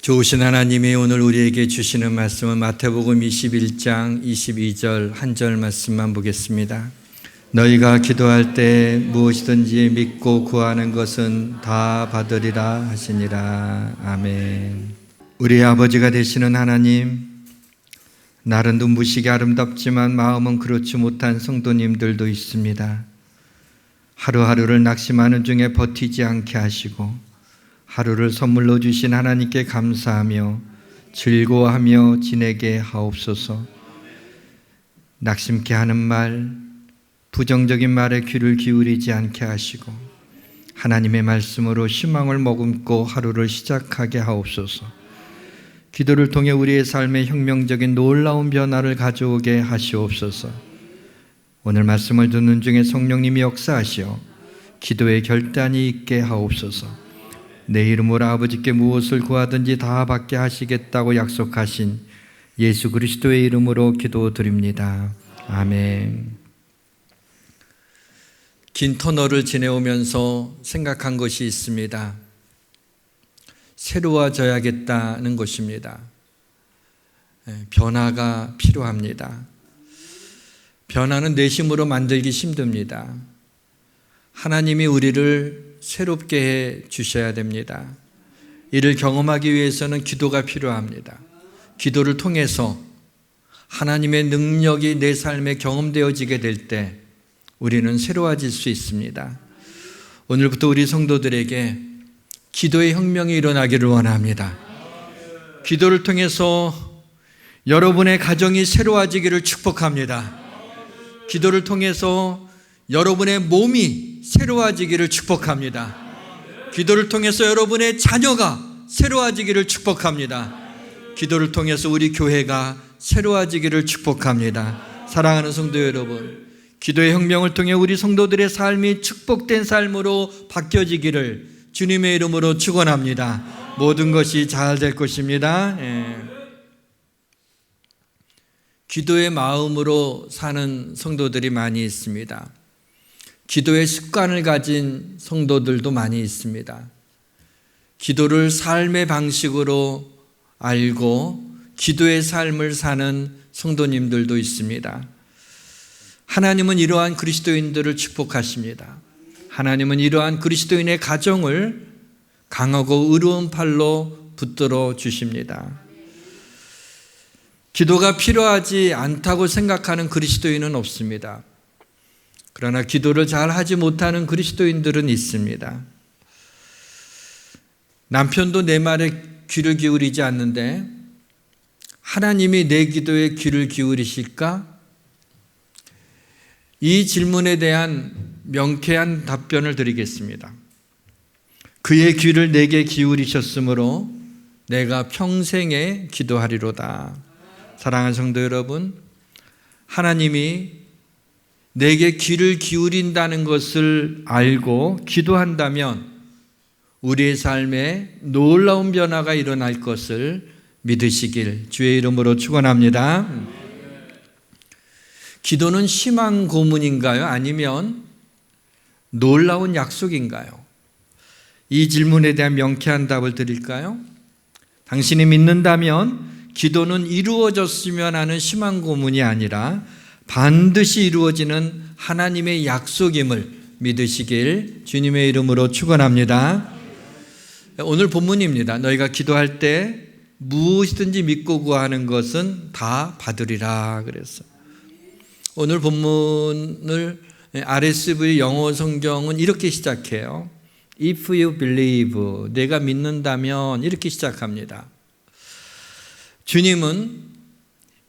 좋으신 하나님이 오늘 우리에게 주시는 말씀은 마태복음 21장 22절 한 절 말씀만 보겠습니다. 너희가 기도할 때 무엇이든지 믿고 구하는 것은 다 받으리라 하시니라. 아멘. 우리 아버지가 되시는 하나님, 날은 눈부시게 아름답지만 마음은 그렇지 못한 성도님들도 있습니다. 하루하루를 낙심하는 중에 버티지 않게 하시고 하루를 선물로 주신 하나님께 감사하며 즐거워하며 지내게 하옵소서. 낙심케 하는 말, 부정적인 말에 귀를 기울이지 않게 하시고 하나님의 말씀으로 희망을 머금고 하루를 시작하게 하옵소서. 기도를 통해 우리의 삶에 혁명적인 놀라운 변화를 가져오게 하시옵소서. 오늘 말씀을 듣는 중에 성령님이 역사하시어 기도의 결단이 있게 하옵소서. 내 이름으로 아버지께 무엇을 구하든지 다 받게 하시겠다고 약속하신 예수 그리스도의 이름으로 기도드립니다. 아멘. 긴 터널을 지내오면서 생각한 것이 있습니다. 새로워져야겠다는 것입니다. 변화가 필요합니다. 변화는 내 힘으로 만들기 힘듭니다. 하나님이 우리를 새롭게 해 주셔야 됩니다. 이를 경험하기 위해서는 기도가 필요합니다. 기도를 통해서 하나님의 능력이 내 삶에 경험되어지게 될 때 우리는 새로워질 수 있습니다. 오늘부터 우리 성도들에게 기도의 혁명이 일어나기를 원합니다. 기도를 통해서 여러분의 가정이 새로워지기를 축복합니다. 기도를 통해서 여러분의 몸이 새로워지기를 축복합니다. 기도를 통해서 여러분의 자녀가 새로워지기를 축복합니다. 기도를 통해서 우리 교회가 새로워지기를 축복합니다. 사랑하는 성도 여러분, 기도의 혁명을 통해 우리 성도들의 삶이 축복된 삶으로 바뀌어지기를 주님의 이름으로 축원합니다. 모든 것이 잘 될 것입니다. 기도의 마음으로 사는 성도들이 많이 있습니다. 기도의 습관을 가진 성도들도 많이 있습니다. 기도를 삶의 방식으로 알고 기도의 삶을 사는 성도님들도 있습니다. 하나님은 이러한 그리스도인들을 축복하십니다. 하나님은 이러한 그리스도인의 가정을 강하고 의로운 팔로 붙들어 주십니다. 기도가 필요하지 않다고 생각하는 그리스도인은 없습니다. 그러나 기도를 잘 하지 못하는 그리스도인들은 있습니다. 남편도 내 말에 귀를 기울이지 않는데 하나님이 내 기도에 귀를 기울이실까? 이 질문에 대한 명쾌한 답변을 드리겠습니다. 그의 귀를 내게 기울이셨으므로 내가 평생에 기도하리로다. 사랑하는 성도 여러분, 하나님이 내게 귀를 기울인다는 것을 알고 기도한다면 우리의 삶에 놀라운 변화가 일어날 것을 믿으시길 주의 이름으로 축원합니다. 기도는 희망 고문인가요? 아니면 놀라운 약속인가요? 이 질문에 대한 명쾌한 답을 드릴까요? 당신이 믿는다면 기도는 이루어졌으면 하는 희망 고문이 아니라 반드시 이루어지는 하나님의 약속임을 믿으시길 주님의 이름으로 축원합니다. 오늘 본문입니다. 너희가 기도할 때 무엇이든지 믿고 구하는 것은 다 받으리라 그랬어요. 오늘 본문을 RSV 영어 성경은 이렇게 시작해요. If you believe, 내가 믿는다면 이렇게 시작합니다. 주님은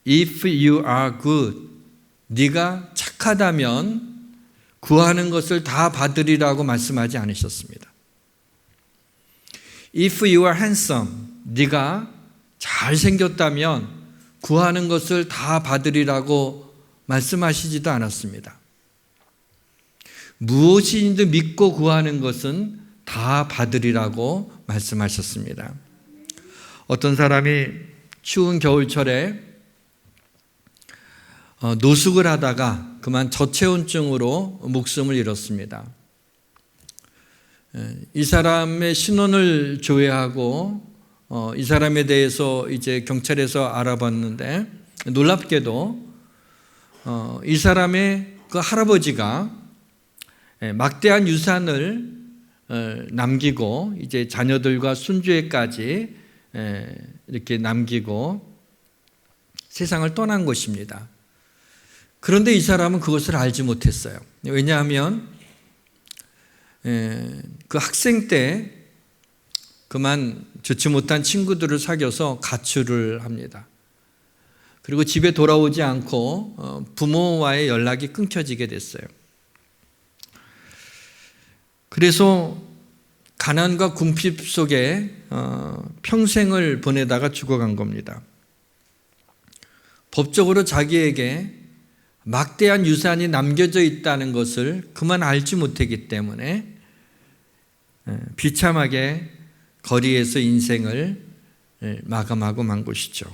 If you are good, 네가 착하다면 구하는 것을 다 받으리라고 말씀하지 않으셨습니다. If you are handsome, 네가 잘생겼다면 구하는 것을 다 받으리라고 말씀하시지도 않았습니다. 무엇이든 믿고 구하는 것은 다 받으리라고 말씀하셨습니다. 어떤 사람이 추운 겨울철에 노숙을 하다가 그만 저체온증으로 목숨을 잃었습니다. 이 사람의 신원을 조회하고 이 사람에 대해서 이제 경찰에서 알아봤는데 놀랍게도 이 사람의 그 할아버지가 막대한 유산을 남기고 이제 자녀들과 손주에까지 이렇게 남기고 세상을 떠난 것입니다. 그런데 이 사람은 그것을 알지 못했어요. 왜냐하면 그 학생 때 그만 좋지 못한 친구들을 사귀어서 가출을 합니다. 그리고 집에 돌아오지 않고 부모와의 연락이 끊겨지게 됐어요. 그래서 가난과 궁핍 속에 평생을 보내다가 죽어간 겁니다. 법적으로 자기에게 막대한 유산이 남겨져 있다는 것을 그만 알지 못했기 때문에 비참하게 거리에서 인생을 마감하고 만 것이죠.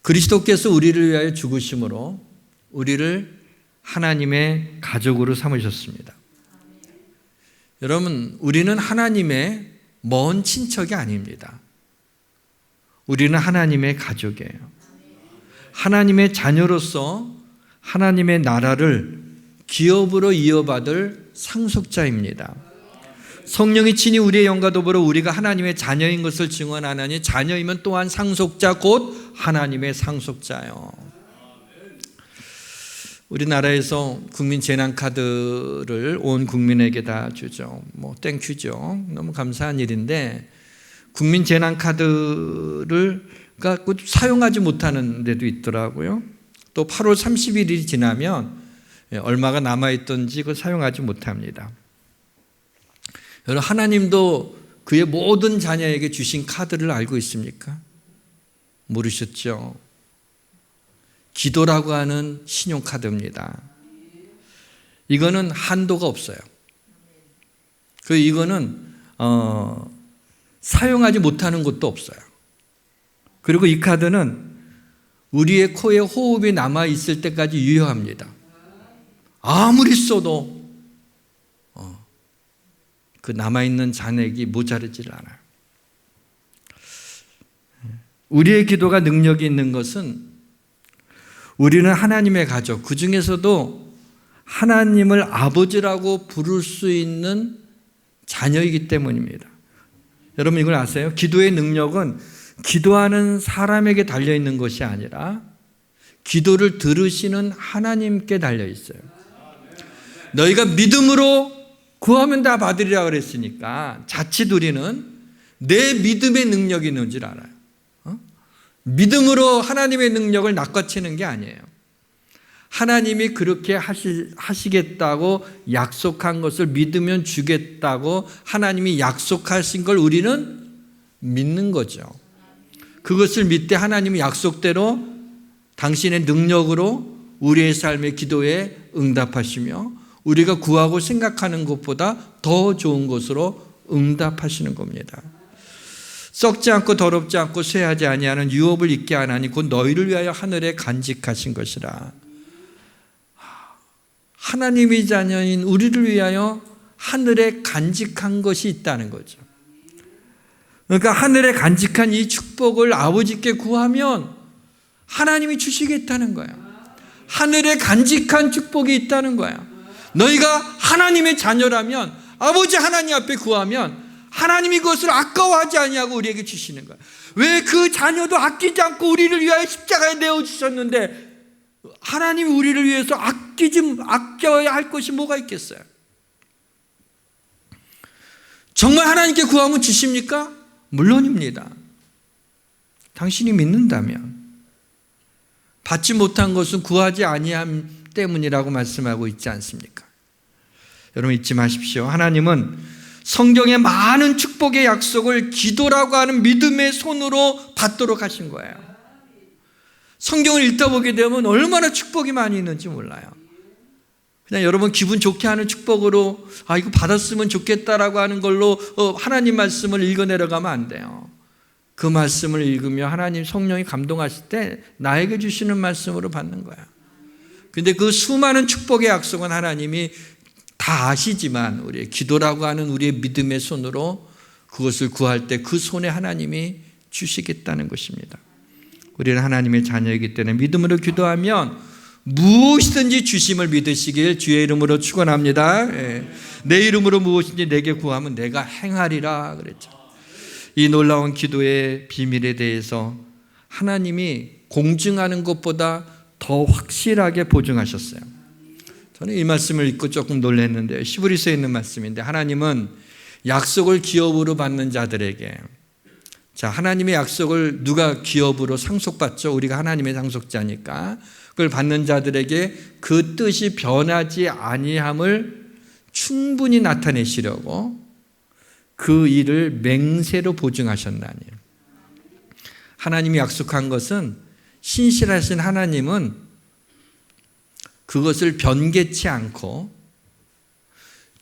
그리스도께서 우리를 위하여 죽으심으로 우리를 하나님의 가족으로 삼으셨습니다. 여러분, 우리는 하나님의 먼 친척이 아닙니다. 우리는 하나님의 가족이에요. 하나님의 자녀로서 하나님의 나라를 기업으로 이어받을 상속자입니다. 성령이 친히 우리의 영과 더불어 우리가 하나님의 자녀인 것을 증언하나니 자녀이면 또한 상속자 곧 하나님의 상속자요. 우리나라에서 국민 재난카드를 온 국민에게 다 주죠. 땡큐죠. 너무 감사한 일인데 국민 재난카드를 사용하지 못하는 데도 있더라고요. 또 8월 30일이 지나면 얼마가 남아있던지 그걸 사용하지 못합니다. 여러분, 하나님도 그의 모든 자녀에게 주신 카드를 알고 있습니까? 모르셨죠? 기도라고 하는 신용카드입니다. 이거는 한도가 없어요. 이거는 사용하지 못하는 것도 없어요. 그리고 이 카드는 우리의 코에 호흡이 남아있을 때까지 유효합니다. 아무리 써도 그 남아있는 잔액이 모자르질 않아요. 우리의 기도가 능력이 있는 것은 우리는 하나님의 가족, 그 중에서도 하나님을 아버지라고 부를 수 있는 자녀이기 때문입니다. 여러분 이걸 아세요? 기도의 능력은 기도하는 사람에게 달려있는 것이 아니라 기도를 들으시는 하나님께 달려있어요. 너희가 믿음으로 구하면 다 받으리라 그랬으니까 자칫 우리는 내 믿음의 능력이 있는 줄 알아요. 믿음으로 하나님의 능력을 낚아채는 게 아니에요. 하나님이 그렇게 하시겠다고 약속한 것을 믿으면 주겠다고 하나님이 약속하신 걸 우리는 믿는 거죠. 그것을 믿되 하나님이 약속대로 당신의 능력으로 우리의 삶의 기도에 응답하시며 우리가 구하고 생각하는 것보다 더 좋은 것으로 응답하시는 겁니다. 썩지 않고 더럽지 않고 쇠하지 아니하는 유업을 잊게 하나니 곧 너희를 위하여 하늘에 간직하신 것이라. 하나님의 자녀인 우리를 위하여 하늘에 간직한 것이 있다는 거죠. 그러니까 하늘에 간직한 이 축복을 아버지께 구하면 하나님이 주시겠다는 거예요. 하늘에 간직한 축복이 있다는 거예요. 너희가 하나님의 자녀라면 아버지 하나님 앞에 구하면 하나님이 그것을 아까워하지 아니하고 우리에게 주시는 거예요. 왜 그 자녀도 아끼지 않고 우리를 위하여 십자가에 내어주셨는데 하나님이 우리를 위해서 아껴야 할 것이 뭐가 있겠어요? 정말 하나님께 구하면 주십니까? 물론입니다. 당신이 믿는다면. 받지 못한 것은 구하지 아니함 때문이라고 말씀하고 있지 않습니까? 여러분 잊지 마십시오. 하나님은 성경의 많은 축복의 약속을 기도라고 하는 믿음의 손으로 받도록 하신 거예요. 성경을 읽다 보게 되면 얼마나 축복이 많이 있는지 몰라요. 그냥 여러분 기분 좋게 하는 축복으로 이거 받았으면 좋겠다라고 하는 걸로 하나님 말씀을 읽어내려가면 안 돼요. 그 말씀을 읽으며 하나님 성령이 감동하실 때 나에게 주시는 말씀으로 받는 거야. 근데 그 수많은 축복의 약속은 하나님이 다 아시지만 우리의 기도라고 하는 우리의 믿음의 손으로 그것을 구할 때 그 손에 하나님이 주시겠다는 것입니다. 우리는 하나님의 자녀이기 때문에 믿음으로 기도하면 무엇이든지 주심을 믿으시길 주의 이름으로 축원합니다. 내 이름으로 무엇인지 내게 구하면 내가 행하리라 그랬죠. 이 놀라운 기도의 비밀에 대해서 하나님이 공증하는 것보다 더 확실하게 보증하셨어요. 저는 이 말씀을 읽고 조금 놀랐는데, 히브리서에 있는 말씀인데, 하나님은 약속을 기업으로 받는 자들에게, 자, 하나님의 약속을 누가 기업으로 상속받죠? 우리가 하나님의 상속자니까. 그걸 받는 자들에게 그 뜻이 변하지 아니함을 충분히 나타내시려고 그 일을 맹세로 보증하셨나니. 하나님이 약속한 것은, 신실하신 하나님은 그것을 변개치 않고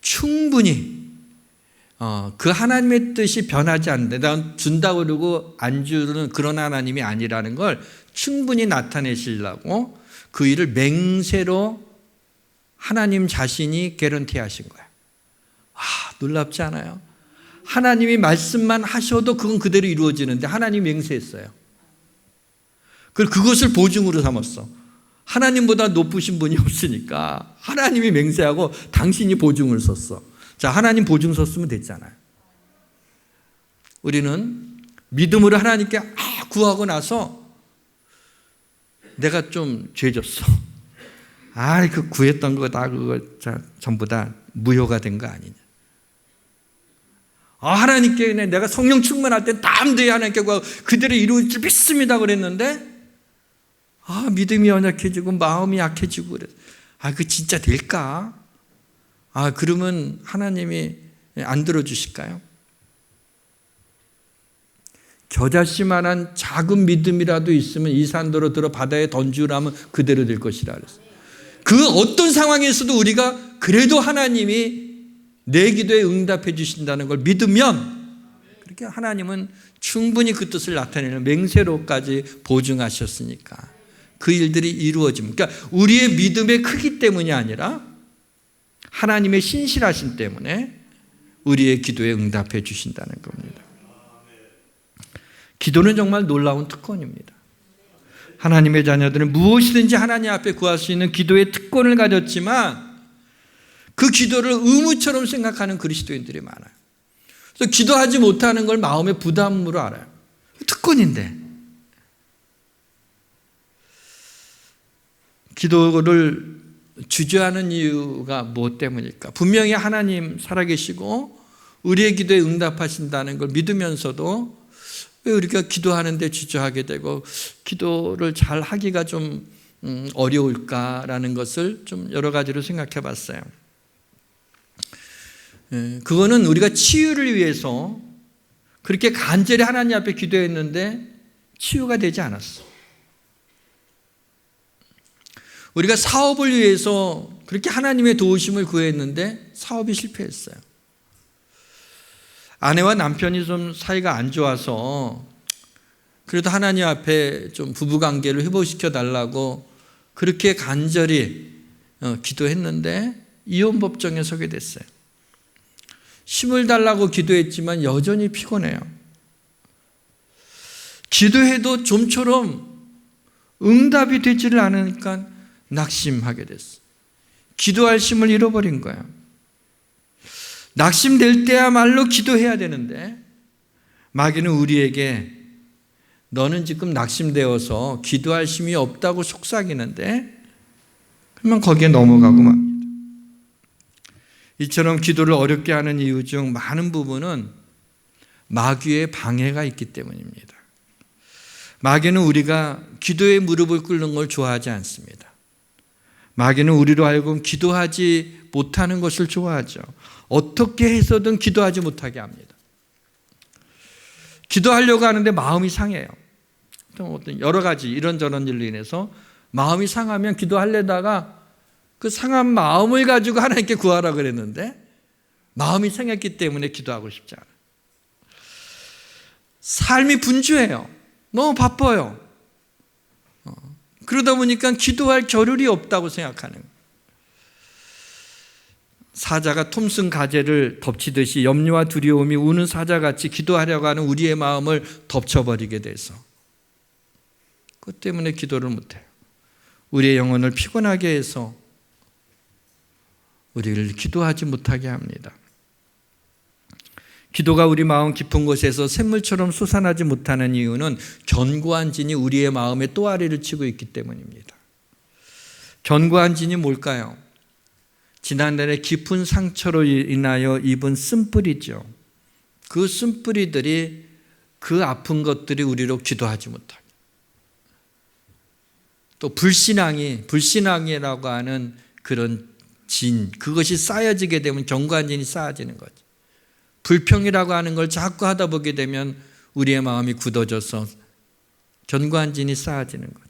충분히 그 하나님의 뜻이 변하지 않는데, 난 준다고 그러고 안 주는 그런 하나님이 아니라는 걸 충분히 나타내시려고 그 일을 맹세로 하나님 자신이 개런티 하신 거야. 놀랍지 않아요? 하나님이 말씀만 하셔도 그건 그대로 이루어지는데 하나님이 맹세했어요. 그리고 그것을 보증으로 삼았어. 하나님보다 높으신 분이 없으니까 하나님이 맹세하고 당신이 보증을 썼어. 자, 하나님 보증 썼으면 됐잖아요. 우리는 믿음으로 하나님께 구하고 나서 내가 좀 죄졌어. 그 구했던 거 다 그거 전부 다 무효가 된 거 아니냐. 하나님께 내가 성령 충만할 때 담대히 하나님께 구하고 그대로 이루어질 줄 믿습니다 그랬는데, 믿음이 연약해지고 마음이 약해지고 그래. 그 진짜 될까? 그러면 하나님이 안 들어주실까요? 겨자씨만한 작은 믿음이라도 있으면 이 산도로 들어 바다에 던지라면 그대로 될 것이라 그랬어요. 그 어떤 상황에서도 우리가 그래도 하나님이 내 기도에 응답해 주신다는 걸 믿으면, 그렇게 하나님은 충분히 그 뜻을 나타내는 맹세로까지 보증하셨으니까 그 일들이 이루어집니다. 그러니까 우리의 믿음의 크기 때문이 아니라 하나님의 신실하심 때문에 우리의 기도에 응답해 주신다는 겁니다. 기도는 정말 놀라운 특권입니다. 하나님의 자녀들은 무엇이든지 하나님 앞에 구할 수 있는 기도의 특권을 가졌지만 그 기도를 의무처럼 생각하는 그리스도인들이 많아요. 그래서 기도하지 못하는 걸 마음의 부담으로 알아요. 특권인데. 기도를 주저하는 이유가 무엇 때문일까? 분명히 하나님 살아계시고 우리의 기도에 응답하신다는 걸 믿으면서도 왜 우리가 기도하는데 주저하게 되고 기도를 잘 하기가 좀 어려울까라는 것을 좀 여러 가지로 생각해 봤어요. 그거는 우리가 치유를 위해서 그렇게 간절히 하나님 앞에 기도했는데 치유가 되지 않았어. 우리가 사업을 위해서 그렇게 하나님의 도우심을 구했는데 사업이 실패했어요. 아내와 남편이 좀 사이가 안 좋아서 그래도 하나님 앞에 좀 부부관계를 회복시켜 달라고 그렇게 간절히 기도했는데 이혼 법정에 서게 됐어요. 힘을 달라고 기도했지만 여전히 피곤해요. 기도해도 좀처럼 응답이 되지를 않으니까 낙심하게 됐어. 기도할 힘을 잃어버린 거야. 낙심될 때야말로 기도해야 되는데 마귀는 우리에게 너는 지금 낙심되어서 기도할 힘이 없다고 속삭이는데 그러면 거기에 넘어가고 맙니다. 이처럼 기도를 어렵게 하는 이유 중 많은 부분은 마귀의 방해가 있기 때문입니다. 마귀는 우리가 기도에 무릎을 꿇는 걸 좋아하지 않습니다. 마귀는 우리로 하여금 기도하지 못하는 것을 좋아하죠. 어떻게 해서든 기도하지 못하게 합니다. 기도하려고 하는데 마음이 상해요. 어떤 여러 가지 이런저런 일로 인해서 마음이 상하면 기도하려다가 그 상한 마음을 가지고 하나님께 구하라 그랬는데 마음이 상했기 때문에 기도하고 싶지 않아요. 삶이 분주해요. 너무 바빠요. 그러다 보니까 기도할 겨를이 없다고 생각하는 거예요. 사자가 톰슨 가재를 덮치듯이 염려와 두려움이 우는 사자같이 기도하려고 하는 우리의 마음을 덮쳐버리게 돼서 그것 때문에 기도를 못해요. 우리의 영혼을 피곤하게 해서 우리를 기도하지 못하게 합니다. 기도가 우리 마음 깊은 곳에서 샘물처럼 솟아나지 못하는 이유는 견고한 진이 우리의 마음에 또아리를 치고 있기 때문입니다. 견고한 진이 뭘까요? 지난날의 깊은 상처로 인하여 입은 쓴뿌리죠. 그 쓴뿌리들이 그 아픈 것들이 우리로 기도하지 못하게. 또 불신앙이라고 하는 그런 진, 그것이 쌓여지게 되면 견고한 진이 쌓여지는 거죠. 불평이라고 하는 걸 자꾸 하다 보게 되면 우리의 마음이 굳어져서 견고한 진이 쌓여지는 거죠.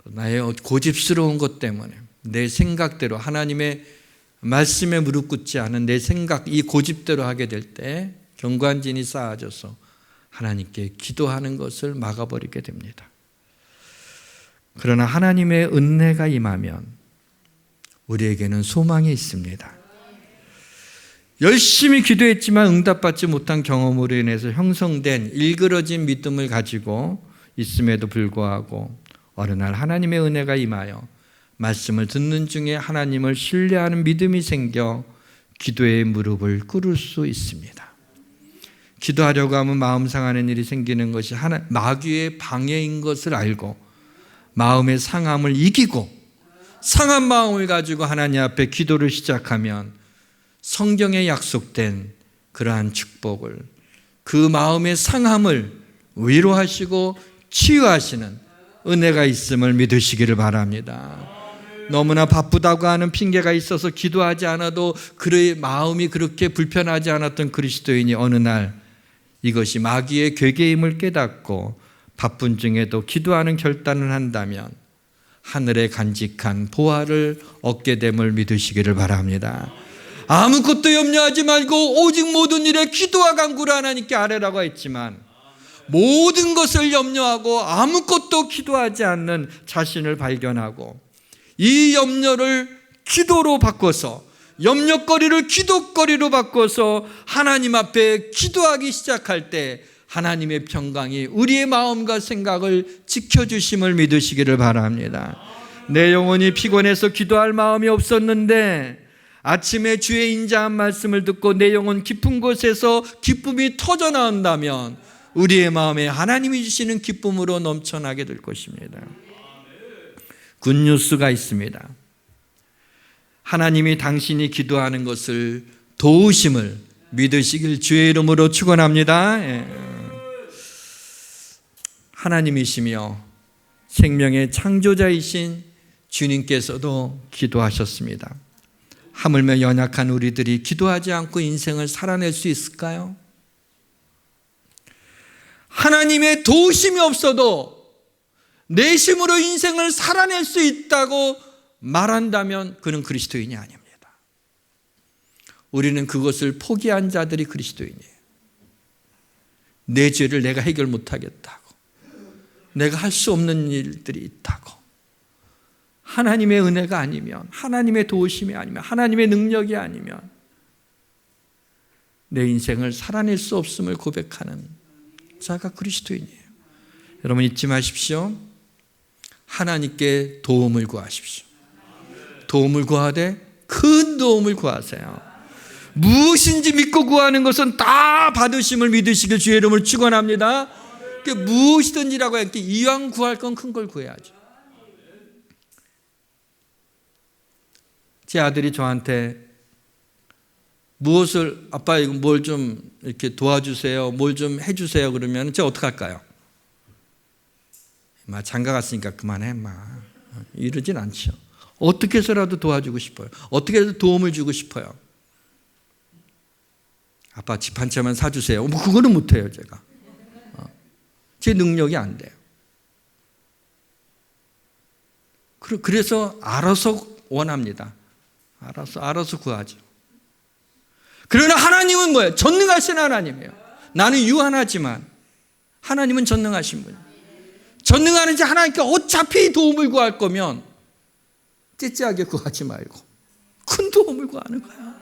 나의 고집스러운 것 때문에 내 생각대로 하나님의 말씀에 무릎 꿇지 않은 내 생각, 이 고집대로 하게 될 때 견고한 진이 쌓아져서 하나님께 기도하는 것을 막아버리게 됩니다. 그러나 하나님의 은혜가 임하면 우리에게는 소망이 있습니다. 열심히 기도했지만 응답받지 못한 경험으로 인해서 형성된 일그러진 믿음을 가지고 있음에도 불구하고 어느 날 하나님의 은혜가 임하여 말씀을 듣는 중에 하나님을 신뢰하는 믿음이 생겨 기도의 무릎을 꿇을 수 있습니다. 기도하려고 하면 마음 상하는 일이 생기는 것이 마귀의 방해인 것을 알고 마음의 상함을 이기고 상한 마음을 가지고 하나님 앞에 기도를 시작하면 성경에 약속된 그러한 축복을, 그 마음의 상함을 위로하시고 치유하시는 은혜가 있음을 믿으시기를 바랍니다. 너무나 바쁘다고 하는 핑계가 있어서 기도하지 않아도 그의 마음이 그렇게 불편하지 않았던 그리스도인이 어느 날 이것이 마귀의 괴계임을 깨닫고 바쁜 중에도 기도하는 결단을 한다면 하늘에 간직한 보화를 얻게 됨을 믿으시기를 바랍니다. 아무것도 염려하지 말고 오직 모든 일에 기도와 간구를 하나님께 아뢰라고 했지만 모든 것을 염려하고 아무것도 기도하지 않는 자신을 발견하고 이 염려를 기도로 바꿔서 염려거리를 기도거리로 바꿔서 하나님 앞에 기도하기 시작할 때 하나님의 평강이 우리의 마음과 생각을 지켜주심을 믿으시기를 바랍니다. 내 영혼이 피곤해서 기도할 마음이 없었는데 아침에 주의 인자한 말씀을 듣고 내 영혼 깊은 곳에서 기쁨이 터져나온다면 우리의 마음에 하나님이 주시는 기쁨으로 넘쳐나게 될 것입니다. 굿뉴스가 있습니다. 하나님이 당신이 기도하는 것을 도우심을 믿으시길 주의 이름으로 축원합니다. 하나님이시며 생명의 창조자이신 주님께서도 기도하셨습니다. 하물며 연약한 우리들이 기도하지 않고 인생을 살아낼 수 있을까요? 하나님의 도우심이 없어도 내 힘으로 인생을 살아낼 수 있다고 말한다면 그는 그리스도인이 아닙니다. 우리는 그것을 포기한 자들이 그리스도인이에요. 내 죄를 내가 해결 못하겠다고, 내가 할 수 없는 일들이 있다고, 하나님의 은혜가 아니면, 하나님의 도우심이 아니면, 하나님의 능력이 아니면 내 인생을 살아낼 수 없음을 고백하는 자가 그리스도인이에요. 여러분 잊지 마십시오. 하나님께 도움을 구하십시오. 도움을 구하되 큰 도움을 구하세요. 무엇인지 믿고 구하는 것은 다 받으심을 믿으시길 주의 이름을 축원합니다. 무엇이든지라고 할게 이왕 구할 건 큰 걸 구해야죠. 제 아들이 저한테 무엇을, 아빠 이거 뭘 좀 이렇게 도와주세요, 뭘 좀 해주세요 그러면 제가 어떻게 할까요? 마 장가 갔으니까 그만해 마 이러진 않죠. 어떻게 해서라도 도와주고 싶어요. 어떻게 해서 도움을 주고 싶어요. 아빠 집 한 채만 사주세요. 뭐 그거는 못해요 제가. 제 능력이 안 돼요. 그래서 알아서 원합니다. 알아서 구하죠. 그러나 하나님은 뭐예요? 전능하신 하나님이에요. 나는 유한하지만 하나님은 전능하신 분이에요. 전능하는지 하나님께 어차피 도움을 구할 거면 째째하게 구하지 말고 큰 도움을 구하는 거야.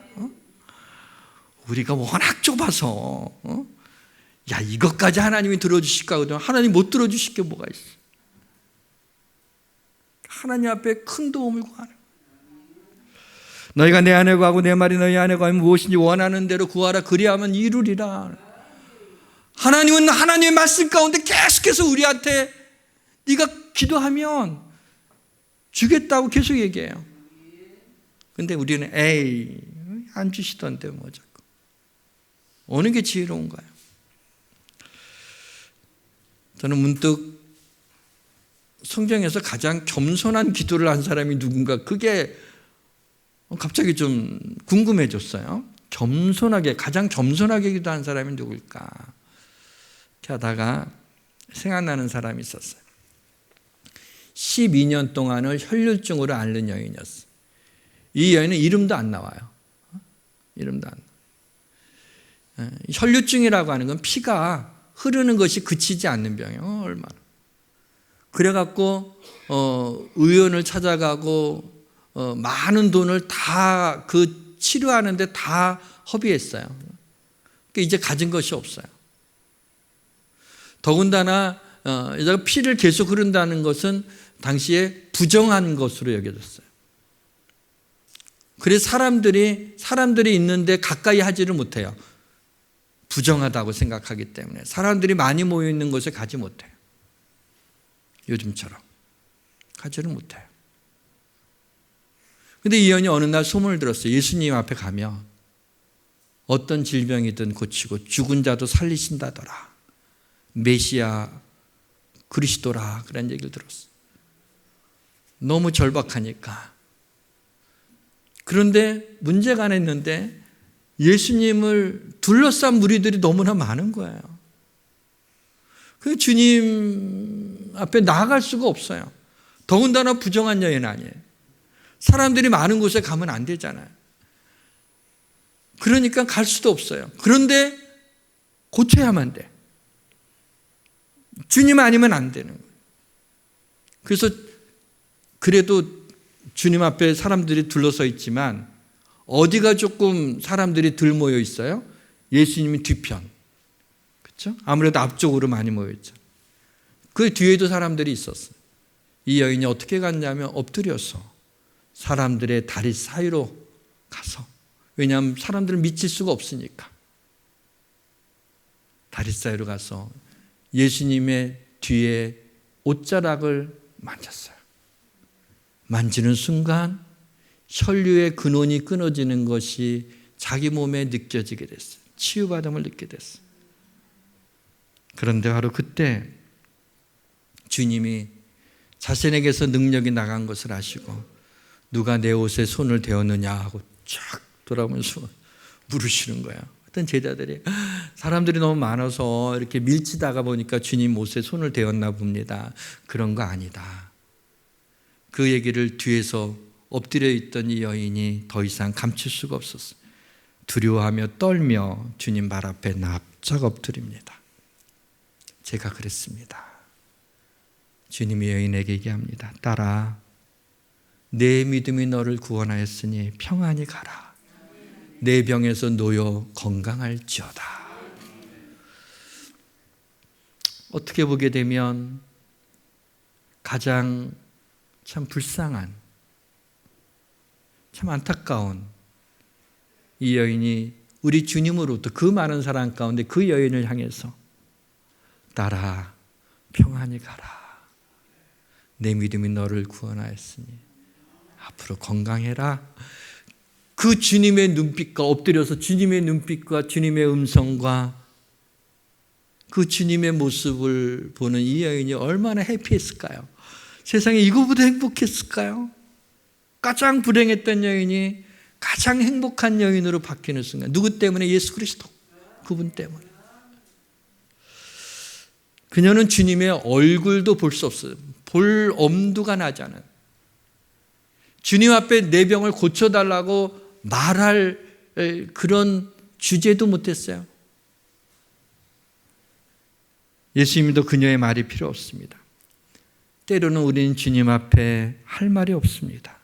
우리가 워낙 좁아서 야, 이것까지 하나님이 들어주실까 하거든. 하나님 못 들어주실 게 뭐가 있어. 하나님 앞에 큰 도움을 구하는. 너희가 내 안에 거하고 내 말이 너희 안에 거하면 무엇인지 원하는 대로 구하라. 그리하면 이루리라. 하나님은 하나님의 말씀 가운데 계속해서 우리한테 네가 기도하면 주겠다고 계속 얘기해요. 근데 우리는 에이, 안 주시던데 뭐 자꾸. 어느 게 지혜로운 거예요? 저는 문득 성경에서 가장 겸손한 기도를 한 사람이 누군가, 그게 갑자기 좀 궁금해졌어요. 가장 겸손하게 기도한 사람이 누굴까? 이렇게 하다가 생각나는 사람이 있었어요. 12년 동안을 혈류증으로 앓는 여인이었어요. 이 여인은 이름도 안 나와요. 이름도 안 나와요. 혈류증이라고 하는 건 피가 흐르는 것이 그치지 않는 병이에요. 얼마나. 그래갖고 의원을 찾아가고 많은 돈을 다 그 치료하는데 다 허비했어요. 그러니까 이제 가진 것이 없어요. 더군다나 여자가 피를 계속 흐른다는 것은 당시에 부정한 것으로 여겨졌어요. 그래서 사람들이 있는데 가까이 하지를 못해요. 부정하다고 생각하기 때문에 사람들이 많이 모여 있는 곳에 가지 못해요. 요즘처럼 가지를 못해요. 그런데 이 여인이 어느 날 소문을 들었어요. 예수님 앞에 가면 어떤 질병이든 고치고 죽은 자도 살리신다더라. 메시아 그리스도라, 그런 얘기를 들었어요. 너무 절박하니까. 그런데 문제가 하나 있는데 예수님을 둘러싼 무리들이 너무나 많은 거예요. 그 주님 앞에 나아갈 수가 없어요. 더군다나 부정한 여인 아니에요. 사람들이 많은 곳에 가면 안 되잖아요. 그러니까 갈 수도 없어요. 그런데 고쳐야만 돼. 주님 아니면 안 되는 거예요. 그래서 그래도 주님 앞에 사람들이 둘러서 있지만 어디가 조금 사람들이 덜 모여 있어요? 예수님이 뒤편. 그렇죠? 아무래도 앞쪽으로 많이 모여 있죠. 그 뒤에도 사람들이 있었어요. 이 여인이 어떻게 갔냐면 엎드려서 사람들의 다리 사이로 가서, 왜냐하면 사람들을 미칠 수가 없으니까 다리 사이로 가서 예수님의 뒤에 옷자락을 만졌어요. 만지는 순간 혈류의 근원이 끊어지는 것이 자기 몸에 느껴지게 됐어요. 치유받음을 느끼게 됐어요. 그런데 바로 그때 주님이 자신에게서 능력이 나간 것을 아시고 누가 내 옷에 손을 대었느냐 하고 쫙 돌아보면서 물으시는 거예요. 어떤 제자들이 사람들이 너무 많아서 이렇게 밀치다가 보니까 주님 옷에 손을 대었나 봅니다. 그런 거 아니다. 그 얘기를 뒤에서 엎드려 있던 이 여인이 더 이상 감출 수가 없었어요. 두려워하며 떨며 주님 발 앞에 납작 엎드립니다. 제가 그랬습니다. 주님이 여인에게 얘기합니다. 딸아, 내 믿음이 너를 구원하였으니 평안히 가라. 내 병에서 놓여 건강할지어다. 어떻게 보게 되면 가장 참 불쌍한, 참 안타까운 이 여인이 우리 주님으로부터 그 많은 사람 가운데 그 여인을 향해서 딸아, 평안히 가라. 내 믿음이 너를 구원하였으니 앞으로 건강해라. 그 주님의 눈빛과, 엎드려서 주님의 눈빛과 주님의 음성과 그 주님의 모습을 보는 이 여인이 얼마나 해피했을까요? 세상에 이거보다 행복했을까요? 가장 불행했던 여인이 가장 행복한 여인으로 바뀌는 순간. 누구 때문에? 예수 그리스도. 그분 때문에. 그녀는 주님의 얼굴도 볼 수 없어요. 볼 엄두가 나지 않은, 주님 앞에 내 병을 고쳐달라고 말할 그런 주제도 못했어요. 예수님도 그녀의 말이 필요 없습니다. 때로는 우리는 주님 앞에 할 말이 없습니다.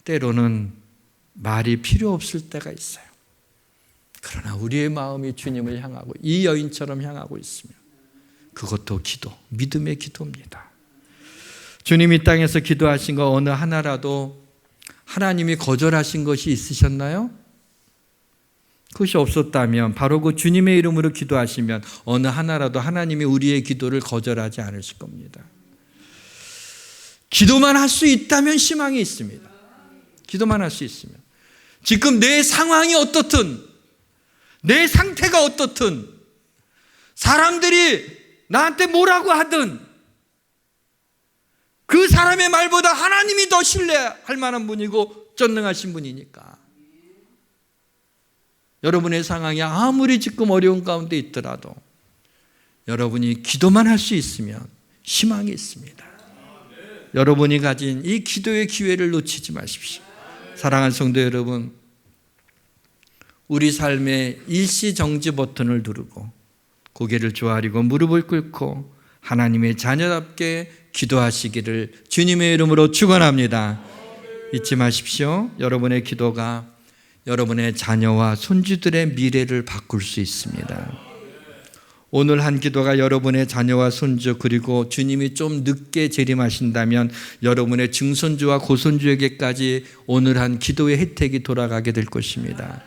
때로는 말이 필요 없을 때가 있어요. 그러나 우리의 마음이 주님을 향하고 이 여인처럼 향하고 있으면 그것도 기도, 믿음의 기도입니다. 주님이 땅에서 기도하신 거 어느 하나라도 하나님이 거절하신 것이 있으셨나요? 그것이 없었다면 바로 그 주님의 이름으로 기도하시면 어느 하나라도 하나님이 우리의 기도를 거절하지 않으실 겁니다. 기도만 할 수 있다면 희망이 있습니다. 기도만 할 수 있으면. 지금 내 상황이 어떻든, 내 상태가 어떻든, 사람들이 나한테 뭐라고 하든 그 사람의 말보다 하나님이 더 신뢰할 만한 분이고 전능하신 분이니까 여러분의 상황이 아무리 지금 어려운 가운데 있더라도 여러분이 기도만 할 수 있으면 희망이 있습니다. 여러분이 가진 이 기도의 기회를 놓치지 마십시오. 사랑하는 성도 여러분, 우리 삶의 일시정지 버튼을 누르고 고개를 조아리고 무릎을 꿇고 하나님의 자녀답게 기도하시기를 주님의 이름으로 축원합니다. 잊지 마십시오. 여러분의 기도가 여러분의 자녀와 손주들의 미래를 바꿀 수 있습니다. 오늘 한 기도가 여러분의 자녀와 손주 그리고 주님이 좀 늦게 재림하신다면 여러분의 증손주와 고손주에게까지 오늘 한 기도의 혜택이 돌아가게 될 것입니다.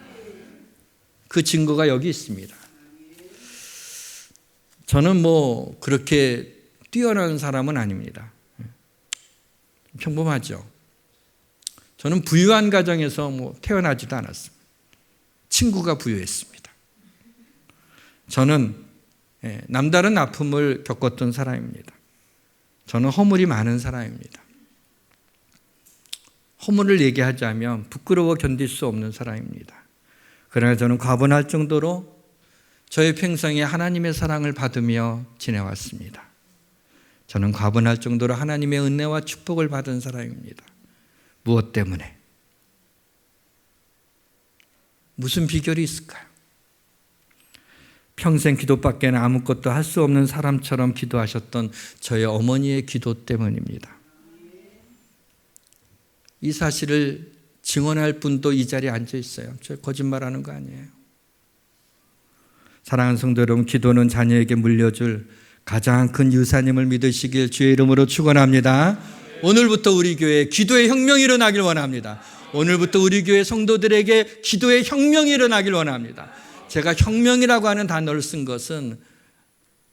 그 증거가 여기 있습니다. 저는 그렇게 뛰어난 사람은 아닙니다. 평범하죠. 저는 부유한 가정에서 태어나지도 않았습니다. 친구가 부유했습니다. 저는 남다른 아픔을 겪었던 사람입니다. 저는 허물이 많은 사람입니다. 허물을 얘기하자면 부끄러워 견딜 수 없는 사람입니다. 그러나 저는 과분할 정도로 저의 평생에 하나님의 사랑을 받으며 지내왔습니다. 저는 과분할 정도로 하나님의 은혜와 축복을 받은 사람입니다. 무엇 때문에? 무슨 비결이 있을까요? 평생 기도밖에는 아무것도 할 수 없는 사람처럼 기도하셨던 저희 어머니의 기도 때문입니다. 이 사실을 증언할 분도 이 자리에 앉아 있어요. 저 거짓말하는 거 아니에요. 사랑하는 성도 여러분, 기도는 자녀에게 물려줄 가장 큰 유산임을 믿으시길 주의 이름으로 축원합니다. 오늘부터 우리 교회에 기도의 혁명이 일어나길 원합니다. 오늘부터 우리 교회 성도들에게 기도의 혁명이 일어나길 원합니다. 제가 혁명이라고 하는 단어를 쓴 것은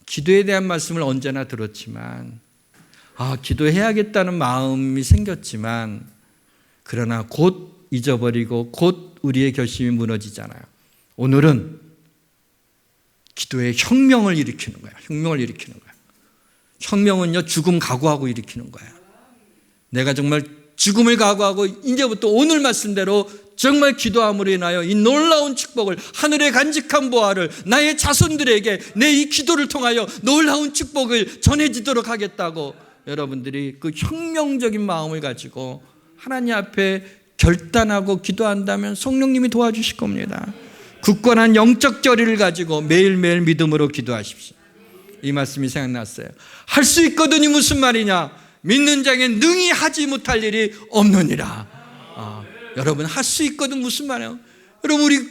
기도에 대한 말씀을 언제나 들었지만 기도해야겠다는 마음이 생겼지만 그러나 곧 잊어버리고 곧 우리의 결심이 무너지잖아요. 오늘은 기도의 혁명을 일으키는 거야. 혁명을 일으키는 거야. 혁명은요, 죽음 각오하고 일으키는 거야. 내가 정말 죽음을 각오하고 이제부터 오늘 말씀대로 정말 기도함으로 인하여 이 놀라운 축복을, 하늘의 간직한 보화를 나의 자손들에게 내 이 기도를 통하여 놀라운 축복을 전해지도록 하겠다고 여러분들이 그 혁명적인 마음을 가지고 하나님 앞에 결단하고 기도한다면 성령님이 도와주실 겁니다. 굳건한 영적 결의를 가지고 매일매일 믿음으로 기도하십시오. 이 말씀이 생각났어요. 할 수 있거든이 무슨 말이냐? 믿는 자에게 능히 하지 못할 일이 없느니라. 여러분, 할 수 있거든 무슨 말이에요? 여러분, 우리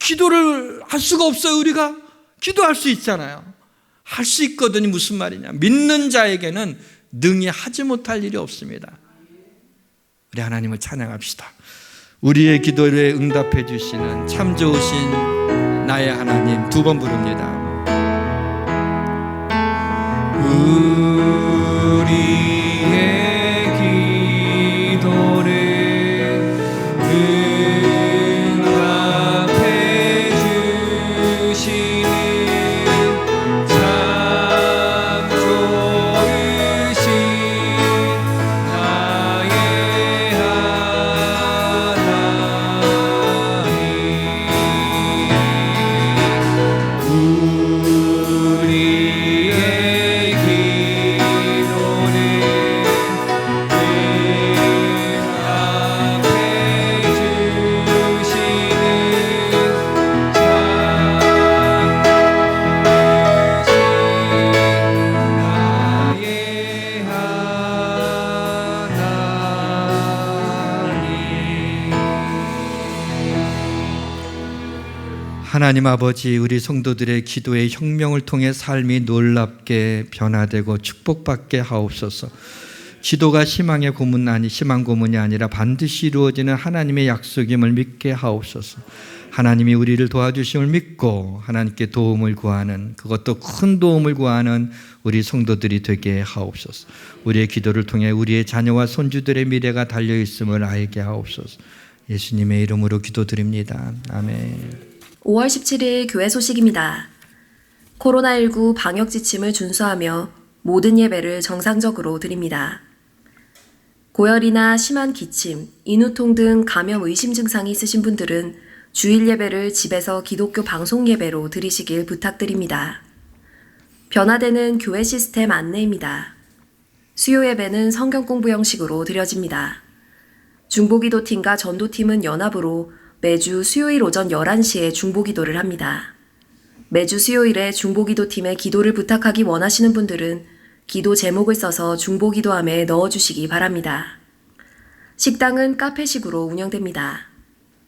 기도를 할 수가 없어요. 우리가 기도할 수 있잖아요. 할 수 있거든이 무슨 말이냐? 믿는 자에게는 능히 하지 못할 일이 없습니다. 우리 하나님을 찬양합시다. 우리의 기도에 응답해 주시는 참 좋으신 나의 하나님, 두 번 부릅니다. 우리의 기도를 응답해 주시는 참 좋으신 나의 하나님, 우리의 하나님 아버지, 우리 성도들의 기도의 혁명을 통해 삶이 놀랍게 변화되고 축복받게 하옵소서. 기도가 희망 고문이 아니라 반드시 이루어지는 하나님의 약속임을 믿게 하옵소서. 하나님이 우리를 도와주심을 믿고 하나님께 도움을 구하는, 그것도 큰 도움을 구하는 우리 성도들이 되게 하옵소서. 우리의 기도를 통해 우리의 자녀와 손주들의 미래가 달려있음을 알게 하옵소서. 예수님의 이름으로 기도드립니다. 아멘. 5월 17일 교회 소식입니다. 코로나19 방역 지침을 준수하며 모든 예배를 정상적으로 드립니다. 고열이나 심한 기침, 인후통 등 감염 의심 증상이 있으신 분들은 주일 예배를 집에서 기독교 방송 예배로 드리시길 부탁드립니다. 변화되는 교회 시스템 안내입니다. 수요 예배는 성경 공부 형식으로 드려집니다. 중보기도팀과 전도팀은 연합으로 매주 수요일 오전 11시에 중보기도를 합니다. 매주 수요일에 중보기도팀에 기도를 부탁하기 원하시는 분들은 기도 제목을 써서 중보기도함에 넣어주시기 바랍니다. 식당은 카페식으로 운영됩니다.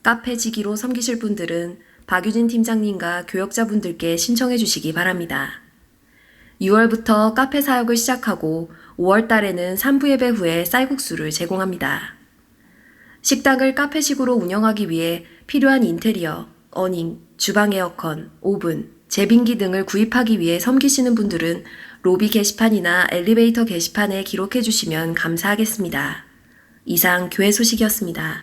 카페지기로 섬기실 분들은 박유진 팀장님과 교역자분들께 신청해 주시기 바랍니다. 6월부터 카페 사역을 시작하고 5월 달에는 3부 예배 후에 쌀국수를 제공합니다. 식당을 카페식으로 운영하기 위해 필요한 인테리어, 어닝, 주방 에어컨, 오븐, 제빙기 등을 구입하기 위해 섬기시는 분들은 로비 게시판이나 엘리베이터 게시판에 기록해 주시면 감사하겠습니다. 이상 교회 소식이었습니다.